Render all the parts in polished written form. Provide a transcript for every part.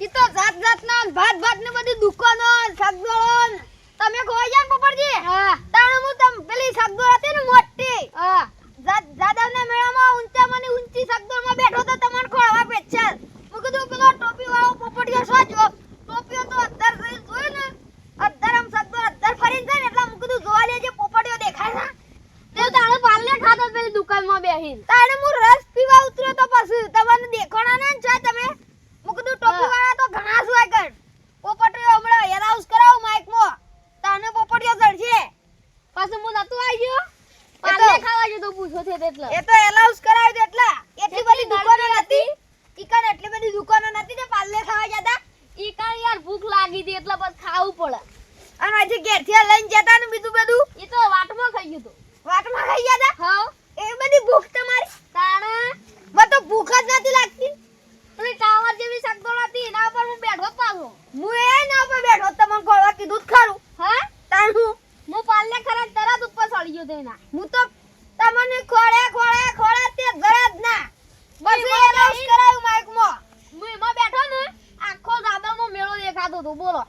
ઈ તો જાત જાતના ભાત ને બધી દુકાનો સગદોન તમે ખોઈ જાન પોપટજી હા તાણે હું તમ પેલી સગદોર હતી ને મોટી હા જાદવના મેળામાં ઊંચી સગદોરમાં બેઠો તો તમને ખોળવા પેચલ હું કીધું પેલો ટોપી વાળો પોપટિયો સોજો ટોપીઓ તો અંદર જોઈ ને અંદર આમ સગદોર અંદર ફરીને જાય ને એટલે હું કીધું જોવા લેજે પોપટિયો દેખાય ને તે તાણે પાલ્લે ખાતો પેલી દુકાનમાં બેહીન તાણે હું રસ પીવા ઉતર્યો તો પછી તમને દેખાણા ને છે તમે હું કીધું ટોપી વાળા તો ઘણા સુવાય કર પોપટિયો હમણાં એનાઉન્સ કરાવ માઈકમાં તાણે પોપટિયો ચડશે પછી હું નતો આવી ગયો પાલે ખાવા જો તો પૂછો છે એટલે એ તો એલાઉન્સ કરાવ્યો એટલા એટલી બધી દુકાનો નથી ઈકાને એટલી બધી દુકાનો નથી તે પાલે ખાવા જતા ઈકા યાર ભૂખ લાગી હતી એટલે બસ ખાવું પડે અને આજે ઘેરથી લઈને જતા ને બીજું બધું ઈ તો વાટમાં ખાઈ ગયો તો વાટમાં ખાઈ ગયા તા હા એ બધી ભૂખ તમારી તાણે મને તો ભૂખ જ નથી લાગતી પેલી ટાવર જેવી સગદોળ હતી એના ઉપર હું બેઠો પાછો હું એના ઉપર બેઠો તમને કોળવા કીધું જ ખરું હા તાણ હું પાલે ખરા તરત ઉપર ચડી ગયો તેના હું તો તમને ખોળે તે ગરજ ના બસ એલાઉન્સ કરાયું માઈકમાં હું એમાં બેઠો ને આખો દાદાનો મેળો દેખાતો તો બોલો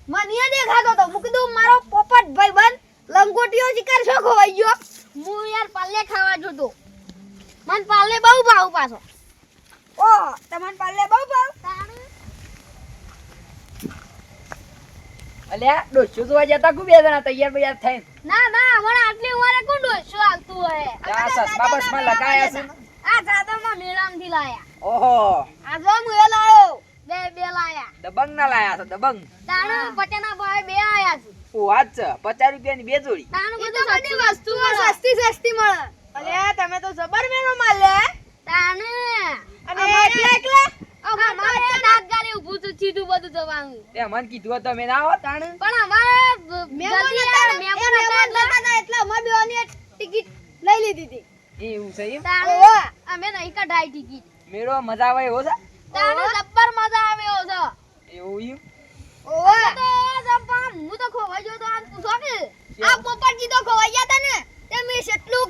મને દેખાતો તો હું કીધું મારો પોપટ ભાઈબંધ લંગોટીઓ શિકાર શો ખોવાઈ ગયો હું યાર પાલે ખાવા જોતો મન પાલે બહુ ભાવ પાછો ઓ તમને પાલે બહુ ભાવ અલ્યા ડોસો જોવા જતા કુ બે જણા તૈયાર બૈયાર થઈને ના હમણાં આટલી ઉંમરે કોણ ડોસો આવતું હોય આ સસમા બસમાં લગાયા છે આ જાદવમાં મેળામાંથી લાયા ઓહો આ જો હું એ લાયો બે લાયા દબંગ ના લાયા છે દબંગ તાણ પટેના ભાઈ બે આયા છે ઓ વાત છે 50 રૂપિયાની બે જોડી તાણ બધું બધી વસ્તુઓ સસ્તી મળે અલ્યા તમે તો જબર મેળો માલે તાણ અને એકલા અમારે તાત્કાલિક ઊભું તો સીધું બધું જવાનું તે મન કીધું તમે ના આવો તાણ પણ અમારે મહેમાન હતા એટલે અમે બેવાની ટિકિટ લઈ લીધી હતી એવું છે એમ અમે નહીં કઢાઈ ટિકિટ મેરો મજા આવે એવો છે તાને જબ્બર મજા આવે એવો છે એવું એમ ઓય તો જબ્બર હું તો ખોવાઈ ગયો તો આ પૂછો કે આ પોપટજી તો ખોવાઈ ગયા તા ને તે મે કેટલું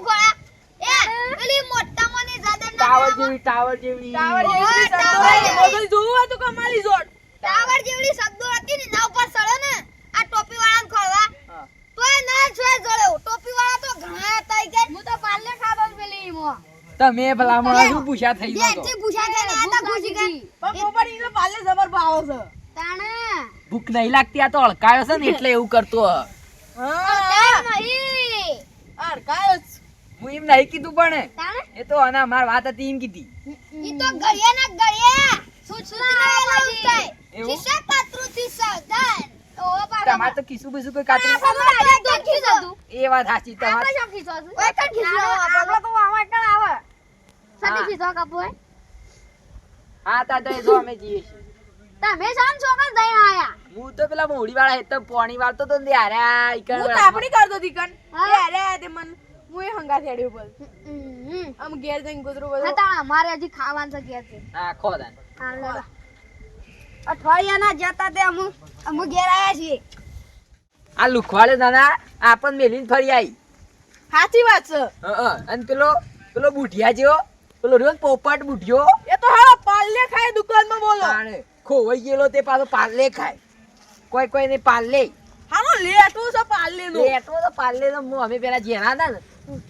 ખોળા એ પેલી મોટા મને જાદન ટાવર જેવી બધું જોવા તો કમાલી જોડ ટાવર જેવડી શબ્દો હતી ને ના ઉપર સળે ને આ ટોપી વાળાને ખોળવા તોય ના છોય જળ્યો ટોપી વાળા તો ઘણા હતા કે હું તો પાલે ખાવા પેલી મો તમે ભલા મોણા શું પૂછ્યા થઈ ગયો બેટી પૂછ્યા છે ને આ તો પૂછી ગઈ પણ પોપડી ને પાલે જબર ભાવ છે તાણે ભૂખ નહીં લાગતી આ તો અળકાયો છે ને એટલે એવું કરતો હા નહીં અરકાયો હું એમ નહીં કીધું પણ તાણે એ તો આના માર વાત હતી એમ કીધી ઈ તો ગળિયા સૂચના એલાઉન્સ થાય એવું? શિશા પાત્રુ થી સાવધાન ઓ તમારે તો કિસુ બીસુ કોઈ કાતરી આપણે તો ખીસતું એ વાત સાચી તમારે આપણે શું ખીસો ઓય કણ ખીસો આપણે તો આવે કણ આવે સતી ખીસો કાપોય હા તા તો જો અમે જઈએ છીએ તમે શાન છોકરા જઈ આયા હું તો પેલા મોડી વાળા હેત પોણી વાળતો તો ને યારે આ ઈકણ હું તાપણી કરતો દીકન હા. એ અરે તે મન હું એ હંગા થેડ્યો બોલ આમ ઘેર જઈને ગોદરું બધું હતા અમારે હજી ખાવાનું છે કે છે હા ખોદાન અઠવાડિયાના જતા તે અમુ ઘેર આયા છીએ આ લુખવાડે નાના આપણ મેલીને ફરી આવી સાચી વાત છે અને પેલો બુઢિયા જેવો પેલો રહ્યો ને પોપટ બુઢિયો એ તો હાલો પાલે ખાય દુકાનમાં બોલો તાણે ખોવાઈ ગયેલો તે પાછો પાર્લે ખાય કોઈ ને પાર્લે હાલો લેટું છે પાલે નું એટલો તો પાર્લે તો અમે પેલા જેના હતા ને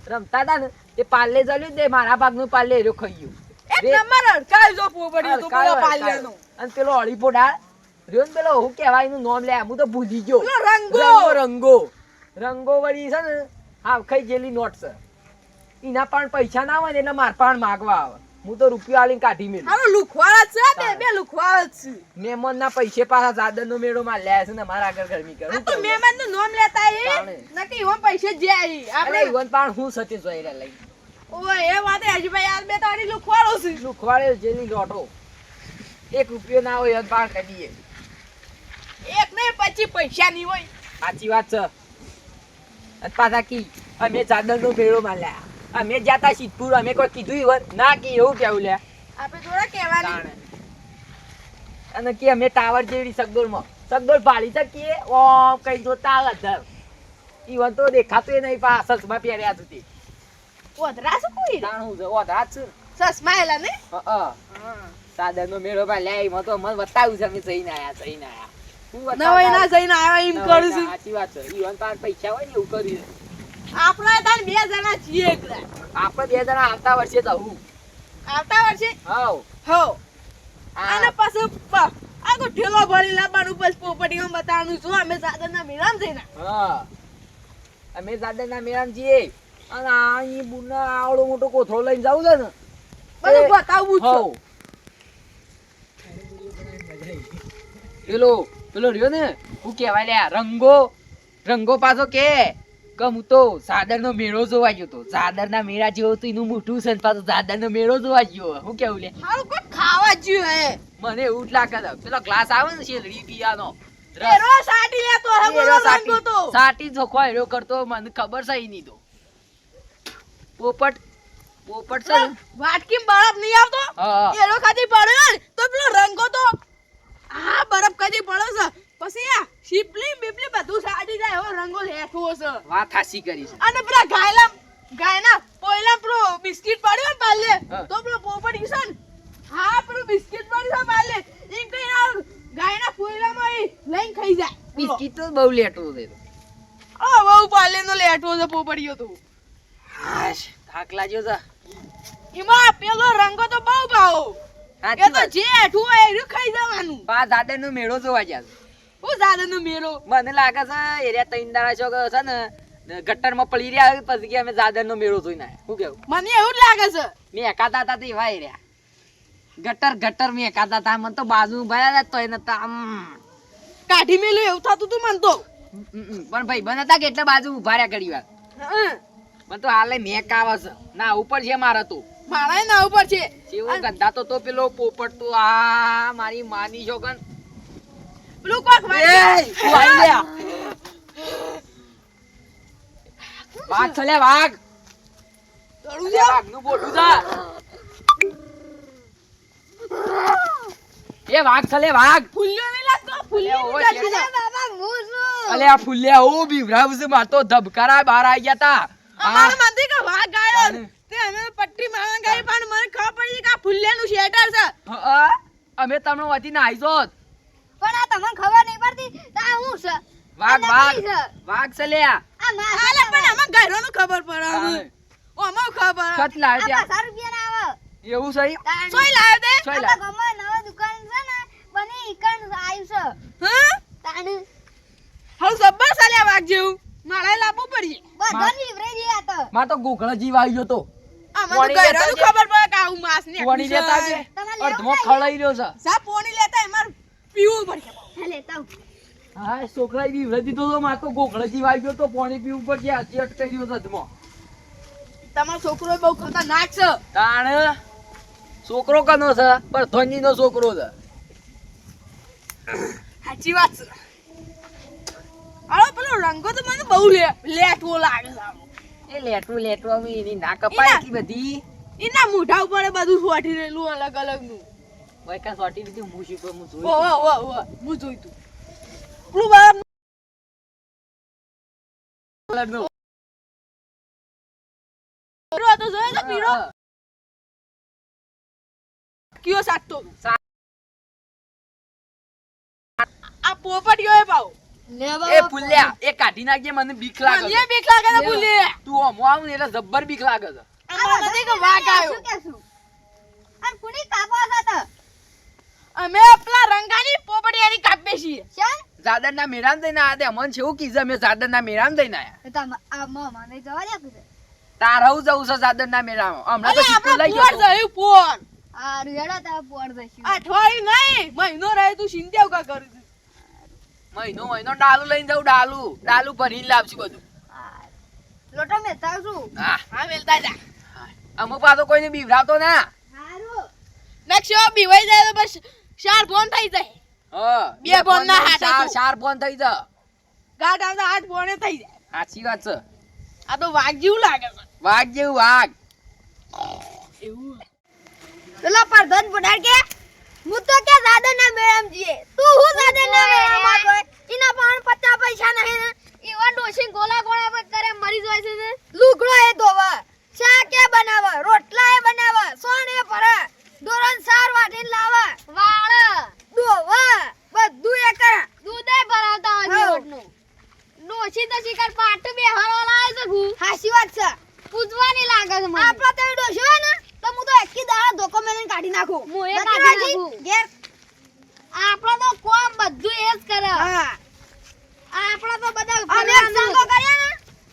રમતા હતા ને તે પાર્લે ચાલ્યું તે મારા ભાગનું પાર્લે એરો ખાઈ ગયું એક નંબર અડકાય જો પોપડી તો પેલો પાલે નું અને પેલો અળીપો ડાળ રહ્યો ને પેલો હું કહેવાય એનું નામ લે હું તો ભૂલી ગયો પેલો રંગો વળી છે ને હા ખાઈ ગયેલી નોટ છે એના પણ પૈસા ના હોય ને એટલે માર પણ માગવા આવે હું તો રૂપિયો આલીને કાઢી મેલું હાલો લુખવાળા છે બે લુખવાળા છે મહેમાન ના પૈસે પાછા દાદર નો મેળો માં લે છે ને મારા આગળ ગરમી કરે આ તો મહેમાન નું નામ લેતા એ તાણે. નકી એવા પૈસે જાય આપણે આપણે ઈવન પણ હું સતી જોઈ રહ્યા લઈ ઓય એ વાત હજી ભાઈ આ બે તારી લુખવાળો છે લુખવાડે જેલી લોટો 1 રૂપિયો ના હોય ઈવન પણ કાઢીએ એક ને પછી પૈસા નહીં હોય સાચી વાત છે અને પાછા કી અમે ચાદર નો મેળો માં લ્યા અમે જાતા સિદ્ધપુર અમે કોઈ કીધું ઈવન ના કી એવું કેવું લ્યા આપણે જોડે કહેવાની તાણે. અને કે અમે ટાવર જેવી સગદોળ ભાળી શકીએ ઓ કઈ જોતા અધર ઈવન તો દેખાતું નહીં પા સસમા પહેર્યા સુધી ઓધરા શું કોઈ તાણું છે ઓધા જ છે સસમા એલા ને હા સાદરનો મેળો ભાઈ લે એમાં તો મને બતાવ્યું છે અમે જઈને આયા હું નવાઈ ના જઈને આવ્યા એમ કરું છું સાચી વાત છે ઈવન પાર પૈસા હોય ને એવું કર્યું આપણે તાર 2 જણા છીએ એકલા આપણે 2 જણા આવતા વર્ષે તો હું આવતા વર્ષે હાવ હો આ અને પાછું આ તો ઠેલો ભરી લાવવાનું બસ પોપટીમાં બતાવવાનું છું અમે સાદરના મેળામાં જઈને હા અમે સાદરના મેળામાં જઈએ અને આ ઈ બુના આવડો મોટો કોથળો લઈને જાવું છે ને બધું બતાવવું છે હાવ પેલો રહ્યો ને હું કહેવાય લ્યા રંગો પાછો કે હું તો સાદરનો મેળો જોવા ગયો તો સાદરના મેળા જેવો તો એનું મોઢું છે ને પાછો સાદરનો મેળો જોવા ગયો હું કેવું લે હારું કોઈ ખાવા જ્યું હે મને એવું જ લાગે છે પેલો ગ્લાસ આવે ને શેરડી પીવાનો એરો સાટી લેતો હે બોલો રંગો તો સાટી જોખો એરો કરતો મને ખબર છે ઈ ની તો પોપટ છે ને? વાટકી બરફ નહીં આવતો હા એરો ખાધી પડે ને તો પેલો રંગો તો હા બરફ ખાધી પડે છે પછી આ શીપલી બીપલી બધું સાટી જાય એવો રંગો લેઠો છે વાત હાસી કરી છે અને પેલા ગાયના પોયલા પેલો બિસ્કિટ પડ્યો ને પાલે હા. તો પેલો પોપટ ઈસન હા પેલો બિસ્કિટ પડ્યો છે પાલે એમ કઈ આ ગાયના પોયલામાં ઈ લઈને ખાઈ જાય બિસ્કિટ તો બહુ લેટો છે ઓ બહુ પાલે નો લેઠો છે પોપડિયો તો હાશ થાક લાગ્યો છે એમાં પેલો રંગો તો બહુ ભાવ સાચી એ તો વાત. જે હેઠું હોય એનું ખાઈ જવાનું પા દાદાનો મેળો જોવા ગયા છે. હું દાદાનો મેરો મને લાગે છે એરિયા ત્રણ દાડા છો કે છે ને ગટરમાં પડી રહ્યા પછી કે અમે દાદાનો મેળો જોઈને આયા શું કેવું મને એવું જ લાગે છે મેં એકાતા હતા તે એવા એરિયા ગટર મેં એકાતા હતા મને તો બાજુ ભયા તો એને તો આમ કાઢી મેલું એવું થતું તું મન તો પણ ભાઈ બન હતા કે એટલે બાજુ ઉભા રહ્યા ઘડી વાર મને તો હાલે મેક આવે છે ના ઉપર છે મારે તો મારા ના ઉપર છે જેવો ગંધા તો પેલો પોપટ તો આ મારી માની છોકન પેલું કોક તું આઈ લ્યા વાઘ છે લે વાઘ દોડું અલે વાઘનું બોટું છે એ વાઘ છે લે વાઘ ફૂલ્યો નહીં લાગતો ફૂલ્યો ઓવો નહીં છે. લાગતો. બાબા હું છું અલે આ ફૂલ્યા ઓ બીવરાવ છે માર તો ધબકારા બહાર આવી ગયા તા અમારા માંથી કે વાઘ ગાયો અને? તે અમે પટ્ટી મારવા ગઈ પણ મને ખબર પડી કે આ ફૂલ્યાનું શેટર છે હા, અમે તમને વતી ના આઈ જોત પણ આ તમને ખબર નહીં પડતી તો આ હું છે વાઘ આ વાઘ નકલી છે. વાઘ છે લે આ આ માસ આલે પણ આમાં ગાયરોનું ખબર પડે હવે. ઓ આમાં ખબર પડે. કટ લાવે આ ત્યાં 50 રૂપિયા ના આવે એવું છે તાણ. સોય લાવ્યો તે સોય આપણા લાવે ગામમાં નવા દુકાન છે ને બની ઈકણ આવ્યું છે હા તાણ હવે જબ્બર ચાલ્યા વાઘ જેવું મારે લાવવું પડશે બધા લીવરે ગયા તો માર તો ગોખળો જીવ આવી ગયો તો આમાં તો પોણી ગાયરોનું લેતા ખબર પડે કે આવું માંસ ને પોણી લેતા છે તમારે અડધો લેવું ખળાઈ રહ્યો છે સા પોણી લેતા એમાં પીવું પડશે હે લેતા આવું. હા છોકરા બી વધી તો માર તો ગોખળો જીવ આવી ગયો તો પાણી પીવું પડશે હજી અટકાઈ રહ્યો છે અધમાં તમારો છોકરો બહુ ખતરનાક છે તાણ છોકરો કનો છે પણ ધોની નો છોકરો છે સાચી વાત છે અરે પેલો રંગો તો મને બહુ લેટવો લાગે છે આનો. એ લેટવું આવી એની ના કપાય એટલી બધી એના મોઢા ઉપર બધું સોટી રહેલું અલગ અલગ નું વૈકા સોટી દીધી હું શીખો હું ઓ જોઈ ઓ ઓ ઓ હું જોઈ તું પેલું બરાબર કલરનો. પીળો તો જોયો તો પીળો હા, કયો સાટતો સા- આ પોપટીયો એ પાવ લે એ બાબા ફૂલ્યા એ કાઢી નાખજે મને બીક લાગે મને છે. બીક લાગે છે ભૂલે તું ઓમો આવ ને એટલે જબ્બર બીક લાગે છે અમારે નથી કે વાઘ આવ્યો શું કહેશું? અને કુણી કાપો છો તો? અમે પેલા રંગાની પોપટીયાની કાપીએ છીએ શાન? જાદરના મેળામાં જઈને આયા તે અમન છે એવું કીધું અમે જાદરના મેળામાં જઈને આયા એ તો આ મને જવા દે કીધું. તારવું જવું છે જાદરના મેળામાં હમણાં તો અરે સિક્કો આપણે લઈ પોર ગયો જયું પોર આ રેડો તાર પોર જઈશું. અઠવાડિયું નહીં મહિનો રહે તું ચિંતા કા કરું છું મહિનો ડાલુ લઈને જાઉં ડાલુ ભરીને લાવશું બધું આ લોટો મેં છું. હા હા વેલતા જા અમુક પાછો કોઈને બીવરાવતો ના હારું. નક્ષો બીવાઈ જાય તો બસ ચાર ફોન થઈ જાય હા બે ફોન ના હાથ ચાર હતું. ચાર ફોન થઈ જા ગાઢ આવતા 8 ફોને થઈ જાય સાચી વાત છે આ તો વાઘ જેવું લાગે છે વાઘ જેવું વાઘ એવું પેલો પરધન બુડાર કે હું તો કે દાદાના મેળામાં જઈએ. તું હું દાદાના મેળામાં જોય? એના પાસે 50 પૈસા નહીં ને. એવા ડોશી ગોલા ગોળા પર કરે મરી જાય છે ને. લુગડો એ ધોવા, શાક એ બનાવે, રોટલા એ બનાવે, સોણ એ ભરે, દોરણ સાર વાટીને લાવે, જ કરે હા આપડા તો બધા અમે સંગો કર્યા ને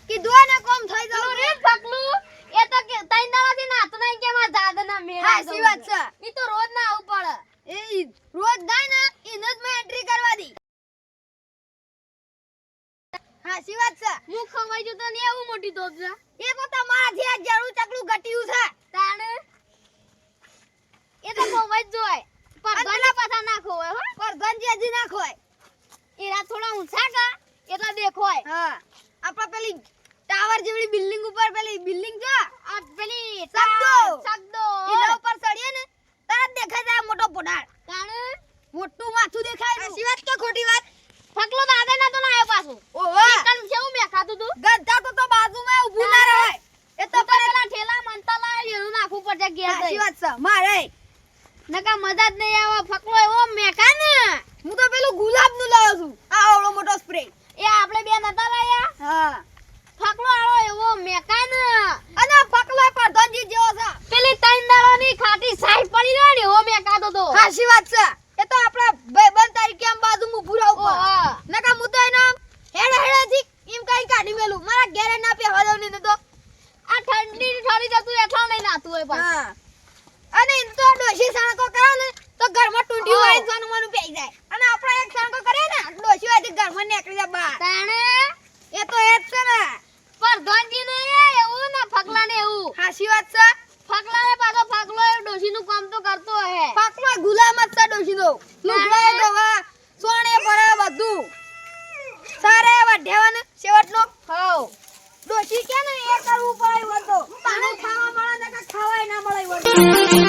કીધું ને કોમ થઈ જવું રે પકલું એ તો કે તઈ દાડાથી નાત નહીં કે માં દાદાના મેળા સાચી વાત છે ઈ તો રોજ ના આવું પડે એ રોજ જાય ને ઈને જ મેં એન્ટ્રી કરવા દી સાચી વાત છે હું ખવાઈ જતો ને એવું મોટી તોપ છે એ તો તમારાથી આ જરું ચકલું ઘટ્યું છે તાણે એ તો ખવાઈ જ જોય પર ગલા પાછા ના ખોય હો પર ગંજી હજી ના ખોય એરા થોડા ઊંચા કા એટલે દેખોય હા આપા પેલી ટાવર જેવડી બિલ્ડિંગ ઉપર પેલી બિલ્ડિંગ છે આ પેલી સગદો એના ઉપર ચડીએ ને તરત દેખાય જાય મોટો પોડાળ તાણે મોટું માથું દેખાય સાચી વાત કે ખોટી વાત ફકલો દાદા ના તો ના આવ્યો પાછો ઓહો કન કેવું મે ખાતું તું ગધા તો બાજુમાં ઊભું ના રહે એ તો પેલા ઠેલા મનતા લાય એનું નાખું પડે ઘેર સાચી વાત છે મારે નકા મજા જ નહીં આવે ફકલો એવો મેકા ને હું તો પેલું ગુલાબ નું લાવ્યો છું આ આવડો મોટો સ્પ્રે એ આપણે બે નતા લાયા હા ફકલો આવો એવો મેકાન અને ફકલો પ્રધાનજી જેવો છે પેલી ત્રણ દાડાની ખાટી સાઈ પડી રહી ને એવો મેકાતો તો સાચી વાત છે એ તો આપણા ભાઈબંધ તરીકે આમ બાજુ મુ પૂરા ઉપર નકા મુ તો એનો હેડેથી એમ કઈ કાઢી મેલું મારા ઘરે ના પે હદવ ની તો આ ઠંડી ઠરી જતું એટલા નહીં નાતું હોય પાછું અને ઇન તો ડોશી સાણકો કરે ને તો ઘરમાં ટુંડી વાળી જોનું મનું પેઈ જાય અને આપણે એક સાણકો કરીએ ને ડોશી વાળી ઘરમાં નીકળી જાય બહાર તાણે એ તો એ જ છે ને પર ગંજી ને એવું ને ફકલા ને એવું હાસી વાત છે ફકલા ને પાછો ફકલો એ ડોશી નું કામ તો કરતો હે ફકલો ગુલામ જ છે ડોશી નો લુગડો દવા સોણે પર બધું સારે વઢેવાને સેવટનો હાઉ ડોશી કે ને એ કરવું પડે વતો પાણી ખાવા મળે ને કે ખાવાય ના મળે વતો